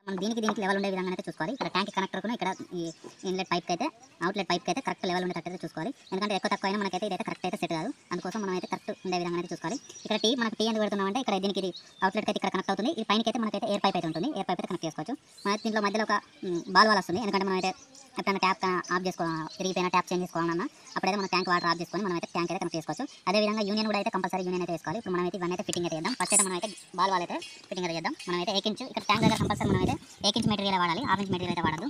మనం దీనికి లెవెల్ ఉండే విధంగా అయితే చూసుకోవాలి. ఇక్కడ ట్యాంక్ కనెక్టర్‌కును ఇక్కడ ఈ ఇన్‌లెట్ పైప్‌కైతే అవుట్‌లెట్ పైప్‌కైతే కరెక్ట్ లెవెల్ ఉండేటట్టు చూసుకోవాలి. ఎందుకంటే ఎక్కువ తక్కువ అయినా మనకైతే ఇదైతే కరెక్ట్ అయితే సెట్ కాదు. అందుకోసం మనం అయితే కరెక్ట్ ఉండే విధంగా అయితే చూసుకోవాలి. ఇక్కడ మనకు టీ ఎందుకు పెడుతున్నామంటే ఇక్కడ దీనికి ఇది అవుట్‌లెట్‌కి అయితే ఇక్కడ కనెక్ట్ అవుతుంది. ఈ పైనకైతే మనకైతే ఎయిర్ పైప్ అయితే ఉంటుంది. ఎయిర్ పైప్ అయితే కనెక్ట్ చేసుకోవచ్చు. మనకి దీంట్లో మధ్యలో ఒక బాల్ వాల్ వస్తుంది. ఎందుకంటే మనం అయితే ఎప్పుడైనా ట్యాప్ ఆఫ్ చేసుకోవాలి, ఇరిగిపోయిన ట్యాప్ చేంజ్ చేసుకోవాలన్నా అప్పుడైతే మనం ట్యాంక్ వాటర్ ఆఫ్ చేసుకొని మనం అయితే ట్యాంక్ అయితే కనెక్ట్ చేసుకోవచ్చు. అదేవిధంగా యూనియన్ కూడా అయితే కంపల్సరీ యూనియన్ అయితే వేసుకోవాలి. ఇప్పుడు మనం అయితే ఇవన్నీ అయితే ఫిట్టింగ్ అయితే చేద్దాం. ఫస్ట్ అయితే మనం అయితే బాల్ వాల్ అయితే ఫిట్టింగ్ అయితే చేద్దాం. మనం అయితే 1 ఇంచ్ ఇక్కడ ట్యాంక్ దగ్గర కంపల్సరీ మనం అయితే 1 ఇంచ్ మెటీరియల్ వాడాలి. 1/2 ఇంచ్ మెటీరియల్ అయితే వాడద్దు.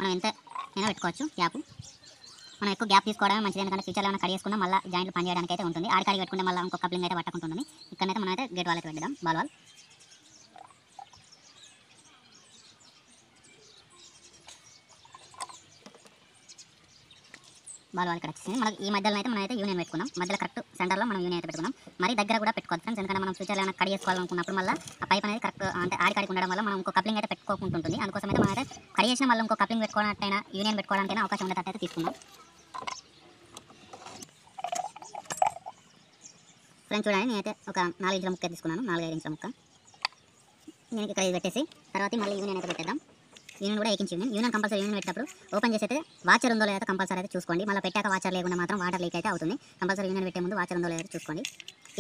మనం ఎంత అయినా పెట్టుకోవచ్చు గ్యాప్. మనం ఎక్కువ గ్యాప్ తీసుకోవడమే మంచిది. ఎందుకంటే ఫ్యూచర్లో ఏమైనా కట్ చేసుకున్నా మళ్ళీ జాయింట్లు పని చేయడానికి అయితే ఉంటుంది. ఆడికాడికి పెట్టుకుంటే మళ్ళీ ఇంకో కప్లింగ్ అయితే పట్టకుంటుంది. ఇక్కడైతే మనం అయితే గేట్ వాల్ అయితే పెడదాం. బాల్ వాల్ ఇక్కడ వచ్చింది. మనకి ఈ మధ్యలో అయితే మనం అయితే యూనియన్ పెట్టుకున్నాం. మధ్యలో కరెక్ట్ సెంటర్లో మనం యూనియన్ అయితే పెట్టుకున్నాం. మరి దగ్గర కూడా పెట్టుకోవచ్చు ఫ్రెండ్స్. ఎందుకంటే మనం ఫ్యూచర్లో ఏమైనా కట్ చేసుకోవాలనుకున్నప్పుడు మళ్ళీ ఆ పైప్ అనేది కరెక్ట్ అంటే ఆడికాడికి ఉండడం వల్ల మనం ఇంకో కప్లింగ్ అయితే పెట్టుకోకుంటుంది. అందుకోసం అయితే మనం అయితే కట్ చేసిన మళ్ళీ ఇంకో కప్లింగ్ పెట్టుకోవడానికైనా యూనియన్ పెట్టుకోవడానికైనా అవకాశం ఉండేటట్టు అయితే తీసుకున్నాం. ఫ్రెండ్స్ చూడండి, నేనైతే ఒక 4 ఇంచుల ముక్క తీసుకున్నాను. 4-5 ఇంచుల ముక్క నేను ఇక్కడ ఇది పెట్టేసి తర్వాత మళ్ళీ యూనియన్ అయితే పెట్టేద్దాం. యూనియన్ కూడా 1 ఇంచ్ యూనియన్ కంపల్సరీ యూనియన్ పెట్టేటప్పుడు ఓపెన్ చేసి అయితే వాచర్ ఉందో లేదో కంపల్సరీ అయితే చూసుకోండి. మళ్ళీ పెట్టాక వాచర్ లేకుండా మాత్రం వాటర్ లీక్ అయితే అవుతుంది. కంపల్సరీ యూనియన్ పెట్టే ముందు వాచర్ ఉందో లేదో చూసుకోండి.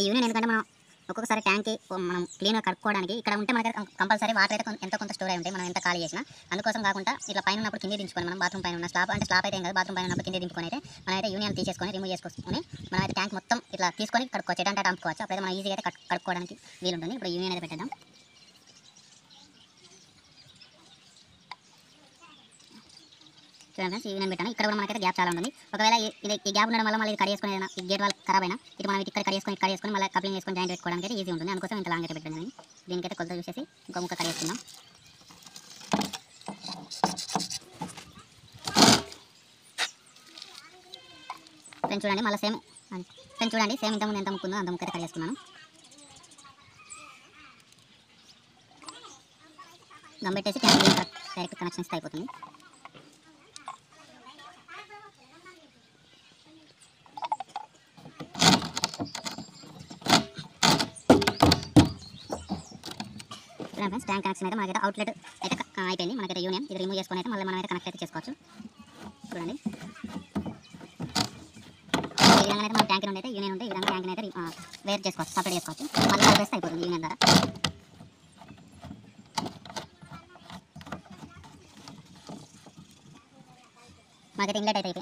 ఈ యూనియన్ ఎందుకంటే మనం ఒక్కొక్కసారి ట్యాంక్కి మనం క్లీన్గా కడుక్కోవడానికి ఇక్కడ ఉంటే మనకి కంపల్సరీ వాటర్ అయితే ఎంతో కొంత స్టోర్ అయి ఉంటాయి మనం ఎంత ఖాళీ చేసినా. అందుకోసం కాకుండా ఇట్లా పైన ఉన్నప్పుడు కింద దించుకొని మనం బాత్రూమ్ పైన ఉన్న స్లాబ్ అయితే ఏం కాదు, బాత్రూమ్ పైన ఉన్నప్పుడు కింద దింపుకొని అయితే మనం అయితే యూనియన్ తీసేసుకొని రిమూవ్ చేసుకొని మనం అయితే ట్యాంక్ మొత్తం ఇట్లా తీసుకొని కడుక్కోవచ్చు. ఎటంటే అమ్ముకోవచ్చు. అప్పుడైతే మనం ఈజీగా అయితే కడుక్కోవడానికి వీలుంటుంది. ఇప్పుడు యూనియన్ అయితే పెట్టేద్దాం. చూడండి ఫ్రెండ్స్, ఈ యూనియన్ పెట్టాను. ఇక్కడ కూడా మనకైతే గ్యాప్ చాలా ఉంటుంది. ఒకవేళ ఈ గ్యాప్ ఉండడం వల్ల మళ్ళీ ఇది కట్ చేసుకుని ఏదైనా ఈ గేట్ వాల్ ఖరాబ్ అయినా ఇటు మనం ఇక్కడ కట్ చేసుకొని మళ్ళీ కప్లింగ్ చేసుకొని జాయింట్ పెట్టుకోవడానికి అయితే ఈజీ ఉంటుంది. అందుకోసం ఇంత లాంగ్ అయితే పెట్టండి. దీనికైతే కొలత చూసేసి ఇంకో ముక్క కట్ చేసుకుందాం. ఫ్రెండ్స్ చూడండి మళ్ళీ సేమ్ ఇంతకుముందు ఎంత ముక్కుందో అంత ముక్క అయితే కట్ చేసుకున్నాను. దమ్ పెట్టేసి డైరెక్ట్ కనెక్షన్స్ అయిపోతుంది. ఫ్రెండ్స్ ట్యాంక్ కనెక్షన్ అయితే మనకైతే అవుట్లెట్ అయితే అయిపోయింది. మనకైతే యూనియన్ ఇది రిమూవ్ చేసుకొని అయితే మళ్ళీ మనం అయితే కనెక్ట్ అయితే చేసుకోవచ్చు. చూడండి ఈ విధంగా అయితే మన ట్యాంక్ నుండి అయితే యూనియన్ ఉంటే ఈ విధంగా ట్యాంక్ అయితే వేర్ చేసుకోవచ్చు, సపరేట్ చేసుకోవచ్చు. మళ్ళీ కలిపేస్తే అయిపోతుంది యూనియన్ ద్వారా. మనకైతే ఇన్లెట్ అయితే అయిపోయింది.